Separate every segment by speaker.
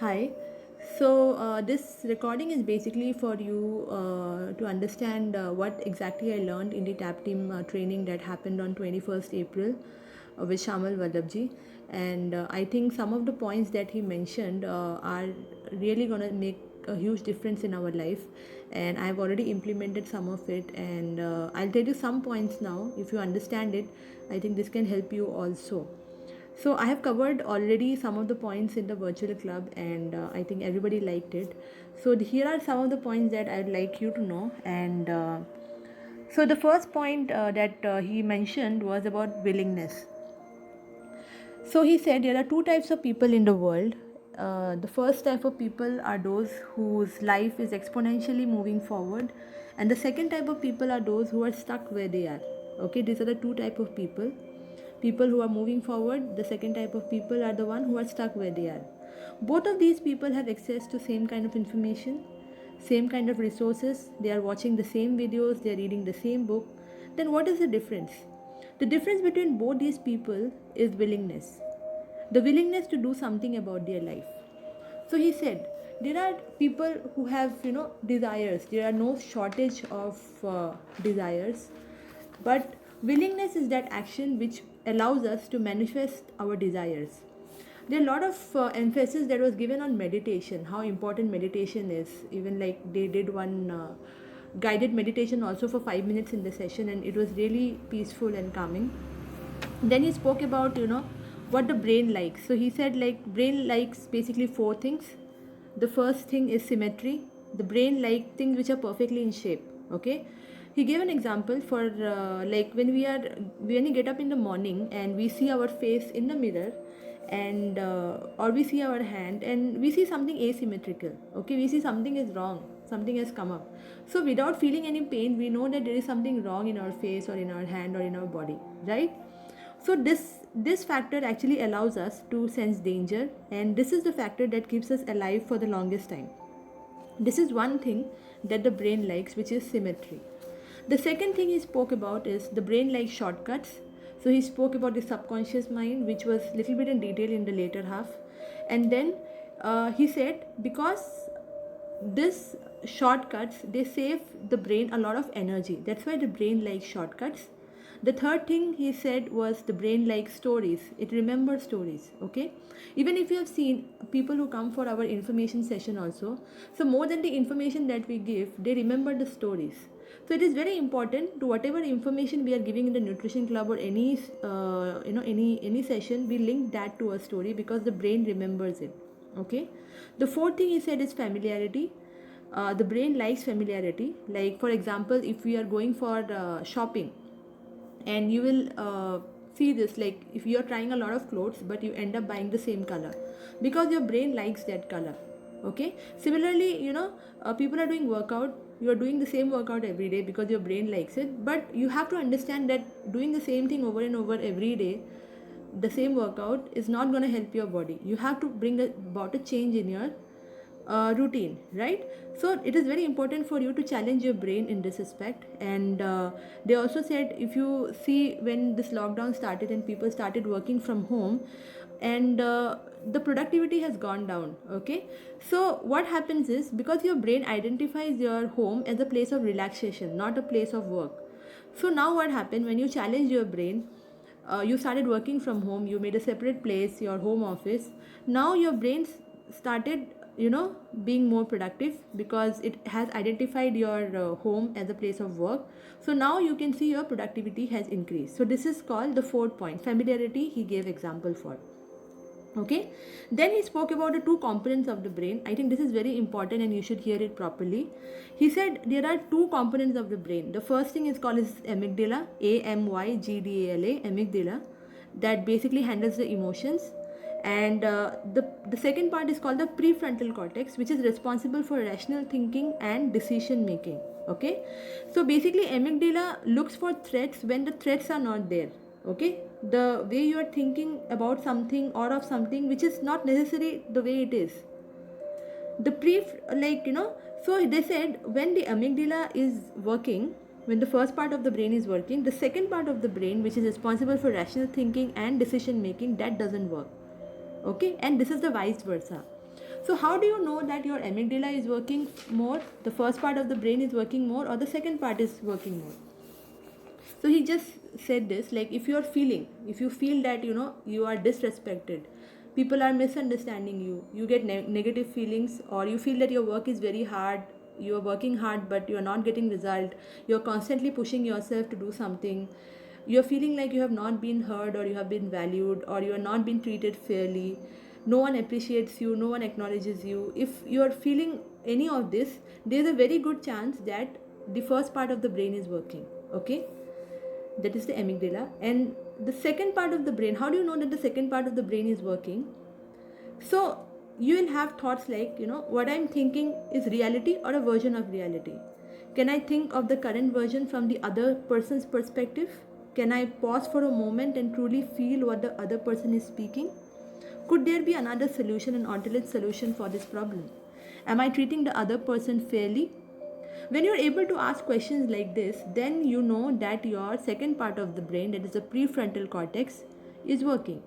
Speaker 1: Hi. So this recording is basically for you to understand what exactly I learned in the tap team training that happened on 21st April with Shamal Vallabhji. And I think some of the points that he mentioned are really going to make a huge difference in our life. And I've already implemented some of it. And I'll tell you some points now. If you understand it, I think this can help you also. So I have covered already some of the points in the virtual club, and I think everybody liked it. So here are some of the points that I'd like you to know. And so the first point that he mentioned was about willingness. So he said there are two types of people in the world. The first type of people are those whose life is exponentially moving forward, and the second type of people are those who are stuck where they are. Okay, these are the two type of people. People who are moving forward. The second type of people are the one who are stuck where they are. Both of these people have access to same kind of information, same kind of resources. They are watching the same videos. They are reading the same book. Then what is the difference? The difference between both these people is willingness. The willingness to do something about their life. So he said, there are people who have, desires. There are no shortage of desires. But willingness is that action which allows us to manifest our desires. There are a lot of emphasis that was given on meditation, how important meditation is. Even like they did one guided meditation also for 5 minutes in the session, and it was really peaceful and calming. Then he spoke about what the brain likes. So he said like brain likes basically four things. The first thing is symmetry. The brain like things which are perfectly in shape. Okay, he gave an example for like when we get up in the morning and we see our face in the mirror, and or we see our hand and we see something asymmetrical. Okay, we see something is wrong, something has come up. So without feeling any pain, we know that there is something wrong in our face or in our hand or in our body, right? So this factor actually allows us to sense danger, and this is the factor that keeps us alive for the longest time. This is one thing that the brain likes, which is symmetry. The second thing he spoke about is the brain likes shortcuts. So he spoke about the subconscious mind, which was a little bit in detail in the later half. And then he said because this shortcuts, they save the brain a lot of energy. That's why the brain likes shortcuts. The third thing he said was the brain likes stories. It remembers stories. Okay, even if you have seen people who come for our information session also, so more than the information that we give, they remember the stories. So it is very important to whatever information we are giving in the nutrition club or any any session, we link that to a story because the brain remembers it. Okay, the fourth thing he said is familiarity. The brain likes familiarity. Like for example, if we are going for shopping, and you will see this, like if you are trying a lot of clothes but you end up buying the same color because your brain likes that color. Okay, similarly, people are doing workout. You are doing the same workout every day because your brain likes it, but you have to understand that doing the same thing over and over every day, the same workout, is not going to help your body. You have to bring about a change in your routine, right? So it is very important for you to challenge your brain in this aspect. And they also said, if you see when this lockdown started and people started working from home, and the productivity has gone down. Okay, so what happens is, because your brain identifies your home as a place of relaxation, not a place of work. So now what happened when you challenge your brain, you started working from home, you made a separate place, your home office. Now your brain started being more productive because it has identified your home as a place of work. So now you can see your productivity has increased. So this is called the fourth point, familiarity, he gave example for. Okay, then he spoke about the two components of the brain. I think this is very important and you should hear it properly. He said there are two components of the brain. The first thing is called is amygdala, amygdala, amygdala, that basically handles the emotions. And the second part is called the prefrontal cortex, which is responsible for rational thinking and decision making. Okay, so basically amygdala looks for threats when the threats are not there. Okay, the way you are thinking about something or of something which is not necessarily the way it is, the so they said when the amygdala is working, when the first part of the brain is working, the second part of the brain, which is responsible for rational thinking and decision making, that doesn't work. Okay, and this is the vice versa. So how do you know that your amygdala is working more, the first part of the brain is working more, or the second part is working more? So he just said this, like, if you feel that you are disrespected, people are misunderstanding you, you get negative feelings, or you feel that your work is very hard, you are working hard but you are not getting result, you're constantly pushing yourself to do something, you're feeling like you have not been heard, or you have been valued, or you are not being treated fairly, no one appreciates you, no one acknowledges you, if you are feeling any of this, there's a very good chance that the first part of the brain is working. Okay, that is the amygdala. And the second part of the brain, how do you know that the second part of the brain is working? So you will have thoughts like, what I'm thinking is reality or a version of reality. Can I think of the current version from the other person's perspective? Can I pause for a moment and truly feel what the other person is speaking? Could there be another solution, an alternate solution for this problem? Am I treating the other person fairly? When you're able to ask questions like this, then you know that your second part of the brain, that is the prefrontal cortex, is working.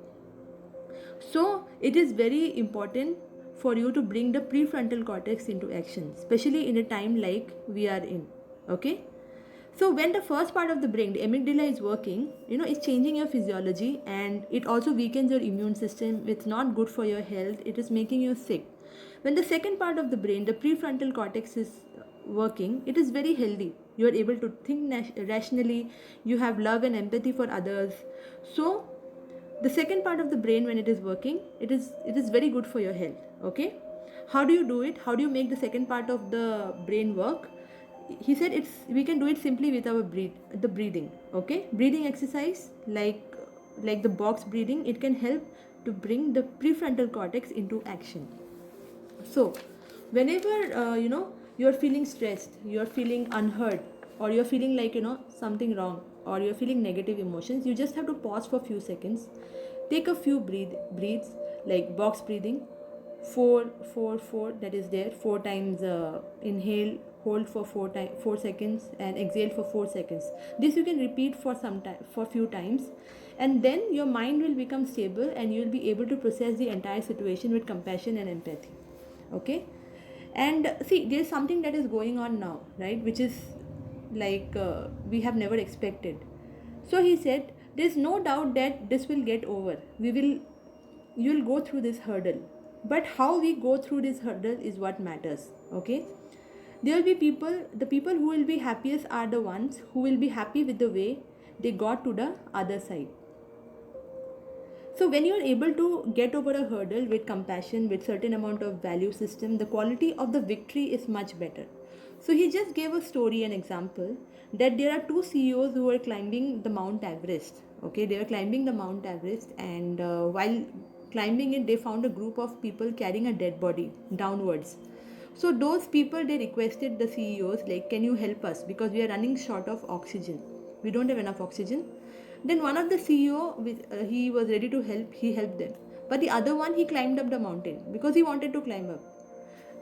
Speaker 1: So it is very important for you to bring the prefrontal cortex into action, especially in a time like we are in. Okay? So when the first part of the brain, the amygdala, is working, it's changing your physiology, and it also weakens your immune system. It's not good for your health. It is making you sick. When the second part of the brain, the prefrontal cortex, is working, it is very healthy. You are able to think rationally. You have love and empathy for others. So the second part of the brain, when it is working, it is very good for your health. Okay, how do you do it? How do you make the second part of the brain work? He said we can do it simply with our breathing. Okay, breathing exercise, like the box breathing, it can help to bring the prefrontal cortex into action. So whenever you're feeling stressed, you're feeling unheard, or you're feeling like something wrong, or you're feeling negative emotions, you just have to pause for a few seconds, take a few breaths, like box breathing, 4 4 4, that is there, 4 times inhale, hold for 4 seconds, and exhale for 4 seconds. This you can repeat for some time, for few times, and then your mind will become stable, and you will be able to process the entire situation with compassion and empathy. Okay, and see, there's something that is going on now, right, which is like we have never expected. So he said, there's no doubt that this will get over. You'll go through this hurdle, but how we go through this hurdle is what matters. Okay, there will be the people who will be happiest are the ones who will be happy with the way they got to the other side. So when you are able to get over a hurdle with compassion, with certain amount of value system, the quality of the victory is much better. So he just gave a story, an example, that there are two CEOs who are climbing the Mount Everest. Okay, they are climbing the Mount Everest, and while climbing it, they found a group of people carrying a dead body downwards. So those people, they requested the CEOs, like, can you help us, because we are running short of oxygen. We don't have enough oxygen. Then one of the CEO, he was ready to help. He helped them, but the other one, he climbed up the mountain because he wanted to climb up.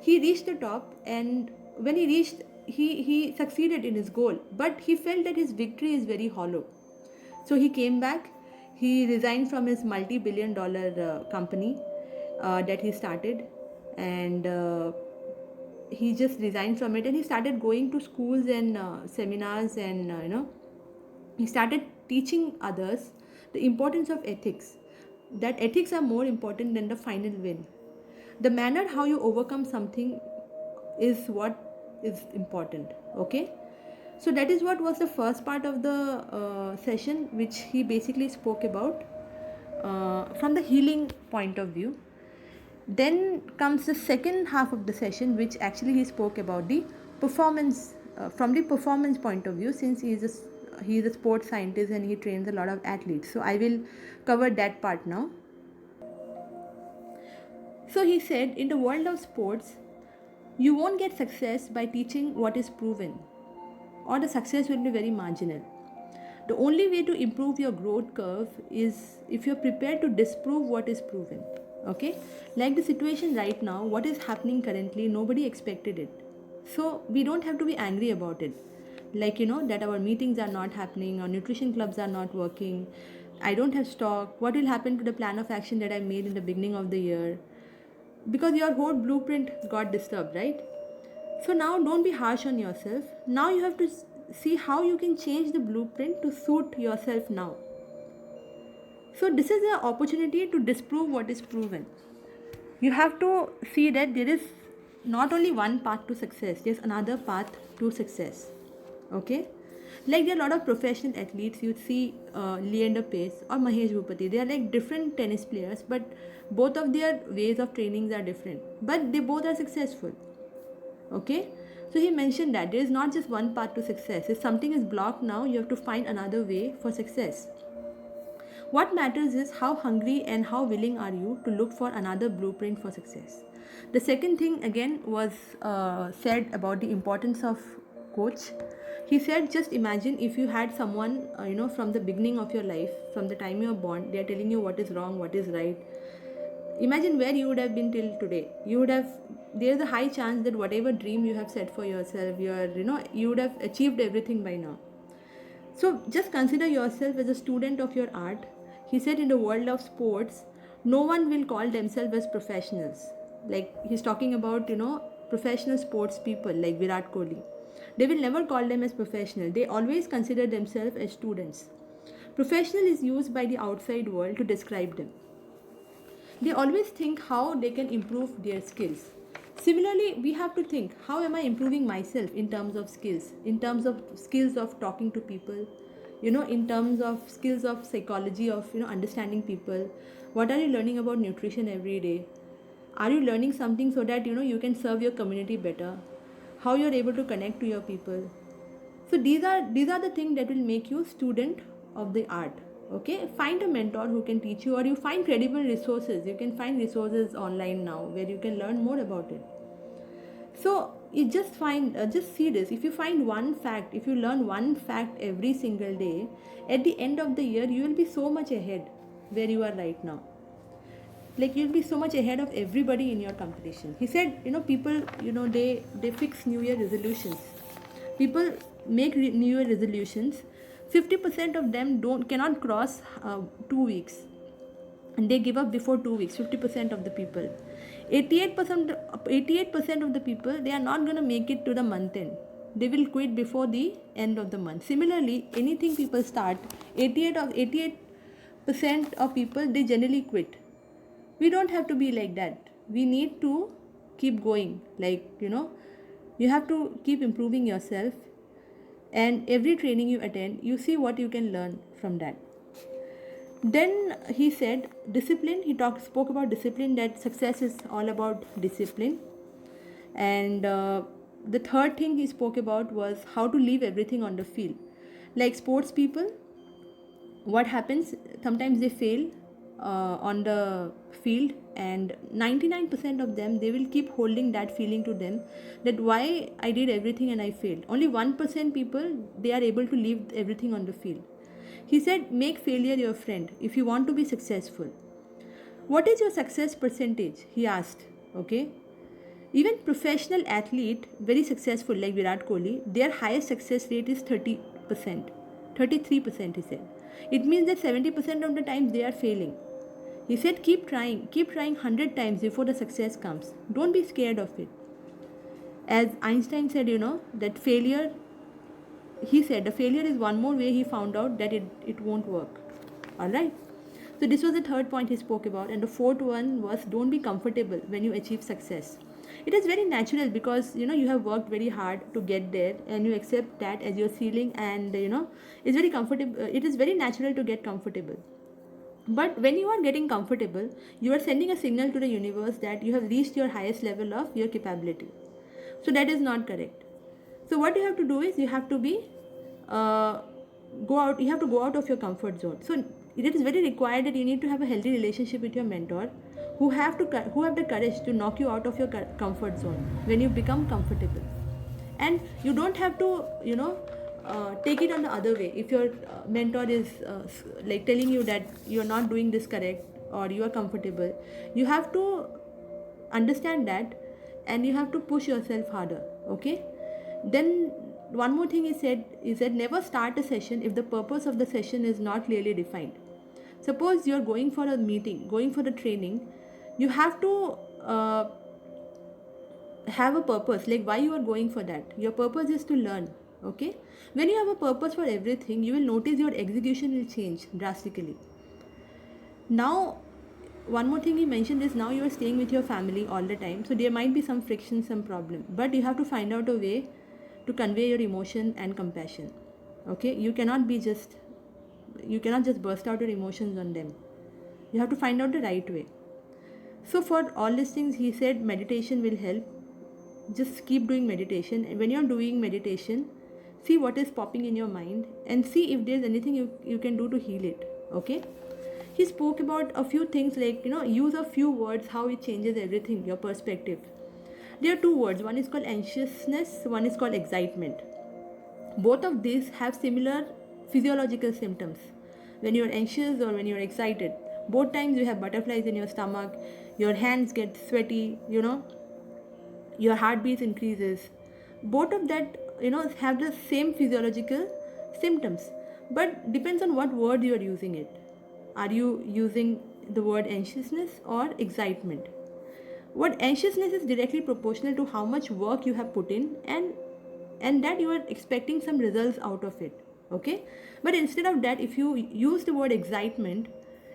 Speaker 1: He reached the top, and when he reached, he succeeded in his goal, but he felt that his victory is very hollow. So he came back. He resigned from his multi-billion-dollar company that he started, and he just resigned from it, and he started going to schools and seminars, and he started teaching others the importance of ethics, that ethics are more important than the final win. The manner how you overcome something is what is important. Okay, so that is what was the first part of the session, which he basically spoke about from the healing point of view. Then comes the second half of the session, which actually he spoke about the performance, from the performance point of view, since he is a sports scientist and he trains a lot of athletes. So I will cover that part now. So he said, in the world of sports, you won't get success by teaching what is proven, or the success will be very marginal. The only way to improve your growth curve is if you're prepared to disprove what is proven. Okay, like the situation right now, what is happening currently, nobody expected it. So we don't have to be angry about it, like that our meetings are not happening, our nutrition clubs are not working, I don't have stock, what will happen to the plan of action that I made in the beginning of the year. because your whole blueprint got disturbed, right? So now don't be harsh on yourself. Now you have to see how you can change the blueprint to suit yourself now. So this is an opportunity to disprove what is proven. You have to see that there is not only one path to success, there's another path to success. Okay? Like there are a lot of professional athletes, you see Leander Pace or Mahesh Bhupati. They are like different tennis players, but both of their ways of trainings are different. But they both are successful. Okay? So he mentioned that there is not just one path to success. If something is blocked now, you have to find another way for success. What matters is how hungry and how willing are you to look for another blueprint for success. The second thing again was said about the importance of coach. He said, just imagine if you had someone, from the beginning of your life, from the time you are born, they are telling you what is wrong, what is right. Imagine where you would have been till today. There's a high chance that whatever dream you have set for yourself, you would have achieved everything by now. So just consider yourself as a student of your art. He said in the world of sports, no one will call themselves as professionals. Like he's talking about, professional sports people like Virat Kohli. They will never call them as professional. They always consider themselves as students. Professional is used by the outside world to describe them. They always think how they can improve their skills. Similarly, we have to think, how am I improving myself in terms of skills, in terms of skills of talking to people, in terms of skills of psychology, of understanding people. What are you learning about nutrition every day? Are you learning something so that you can serve your community better? How you're able to connect to your people? So these are the things that will make you student of the art. Okay, find a mentor who can teach you, or you find credible resources. You can find resources online now where you can learn more about it. So you just see this. If you find one fact, if you learn one fact every single day, at the end of the year you will be so much ahead where you are right now. Like you'll be so much ahead of everybody in your competition. He said, people, they fix New Year resolutions. People make New Year resolutions. 50% of them cannot cross 2 weeks, and they give up before 2 weeks. 50% of the people. 88% of the people, they are not going to make it to the month end. They will quit before the end of the month. Similarly, anything people start, 88% of people, they generally quit. We don't have to be like that. We need to keep going. You have to keep improving yourself, and every training you attend, you see what you can learn from that. Then he said discipline. He spoke about discipline, that success is all about discipline. And the third thing he spoke about was how to leave everything on the field. Like sports people, what happens, sometimes they fail on the field, and 99% of them, they will keep holding that feeling to them, that why I did everything and I failed. Only 1% people, they are able to leave everything on the field. He said, make failure your friend if you want to be successful. What is your success percentage? He asked. Okay. Even professional athlete, very successful like Virat Kohli, their highest success rate is 30%. 33%, he said. It means that 70% of the times they are failing. He said, keep trying 100 times before the success comes. Don't be scared of it. As Einstein said, that failure, he said, the failure is one more way he found out that it won't work. Alright. So this was the third point he spoke about. And the fourth one was, don't be comfortable when you achieve success. It is very natural because, you have worked very hard to get there, and you accept that as your ceiling, and, it's very comfortable. It is very natural to get comfortable. But when you are getting comfortable, you are sending a signal to the universe that you have reached your highest level of your capability. So that is not correct. So what you have to do is, you have to be go out of your comfort zone. So it is very required that you need to have a healthy relationship with your mentor, who have the courage to knock you out of your comfort zone when you become comfortable. And you don't have to take it on the other way. If your mentor is like telling you that you are not doing this correct, or you are comfortable, you have to understand that, and you have to push yourself harder. Okay. Then one more thing he said is that never start a session if the purpose of the session is not clearly defined. Suppose you are going for a meeting, going for a training, you have to have a purpose, like why you are going for that. Your purpose is to learn. Okay, when you have a purpose for everything, you will notice your execution will change drastically. Now, one more thing he mentioned is, now you are staying with your family all the time, so there might be some friction, some problem, but you have to find out a way to convey your emotion and compassion. Okay, you cannot just burst out your emotions on them. You have to find out the right way. So for all these things, he said meditation will help. Just keep doing meditation, and when you're doing meditation, see what is popping in your mind and see if there's anything you can do to heal it. Okay, he spoke about a few things, like use a few words, how it changes everything, your perspective. There are two words, one is called anxiousness, one is called excitement. Both of these have similar physiological symptoms. When you're anxious or when you're excited, both times you have butterflies in your stomach, your hands get sweaty, your heartbeat increases. Both of that have the same physiological symptoms, but depends on what word you are using it. Are you using the word anxiousness or excitement? What anxiousness is directly proportional to how much work you have put in, and that you are expecting some results out of it. Okay, but instead of that, if you use the word excitement,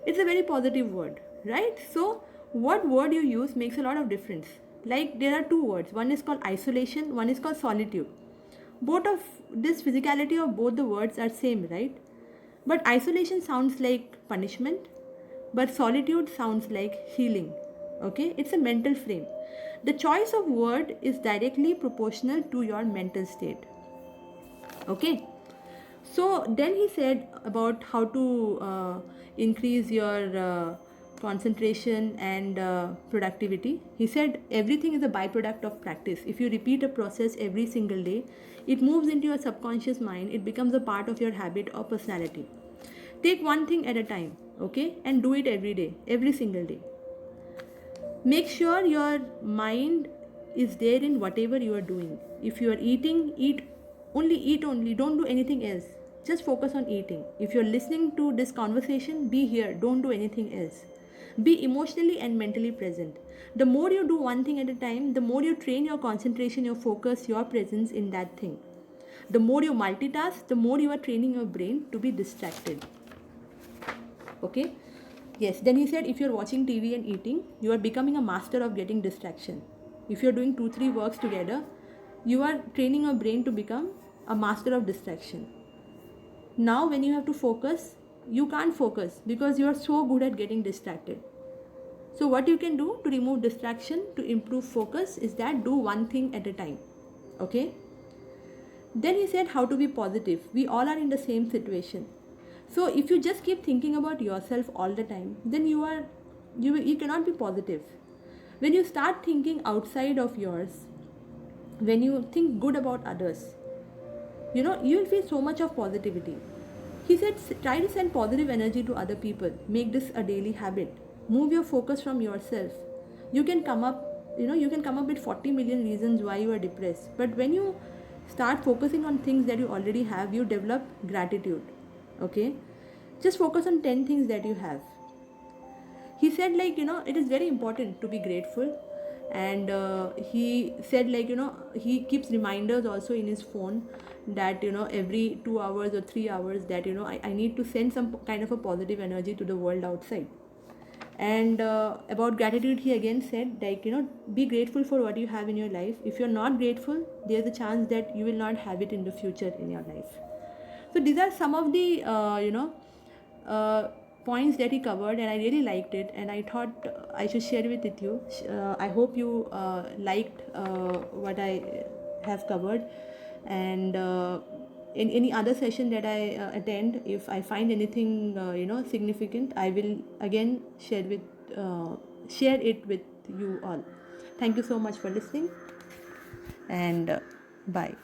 Speaker 1: it's a very positive word, right? So what word you use makes a lot of difference. Like, there are two words, one is called isolation, one is called solitude. Both of this physicality of both the words are same, right? But isolation sounds like punishment, but solitude sounds like healing. Okay, it's a mental frame. The choice of word is directly proportional to your mental state. Okay, so then he said about how to increase your concentration and productivity. He said everything is a byproduct of practice. If you repeat a process every single day, it moves into your subconscious mind, it becomes a part of your habit or personality. Take one thing at a time, okay, and do it every day, every single day. Make sure your mind is there in whatever you are doing. If you are eating, eat only, don't do anything else. Just focus on eating. If you're listening to this conversation, be here, don't do anything else. Be emotionally and mentally present. The more you do one thing at a time, the more you train your concentration, your focus, your presence in that thing. The more you multitask, the more you are training your brain to be distracted. Okay, yes, then he said if you're watching TV and eating, you are becoming a master of getting distraction. If you're doing 2-3 works together, you are training your brain to become a master of distraction. Now when you have to focus, you can't focus because you are so good at getting distracted. So what you can do to remove distraction, to improve focus, is that do one thing at a time. Okay, then he said how to be positive. We all are in the same situation. So if you just keep thinking about yourself all the time, then you cannot be positive. When you start thinking outside of yours, when you think good about others, you will feel so much of positivity. He said try to send positive energy to other people. Make this a daily habit. Move your focus from yourself. You can come up with 40 million reasons why you are depressed, but when you start focusing on things that you already have, you develop gratitude. Okay, just focus on 10 things that you have. He said it is very important to be grateful, and he said he keeps reminders also in his phone that every 2 hours or 3 hours that I need to send some kind of a positive energy to the world outside. And about gratitude, he again said be grateful for what you have in your life. If you're not grateful, there's a chance that you will not have it in the future in your life. So these are some of the points that he covered, and I really liked it, and I thought I should share it with you. I hope you liked what I have covered, and in any other session that I attend, if I find anything significant, I will again share it with you all. Thank you so much for listening, and bye.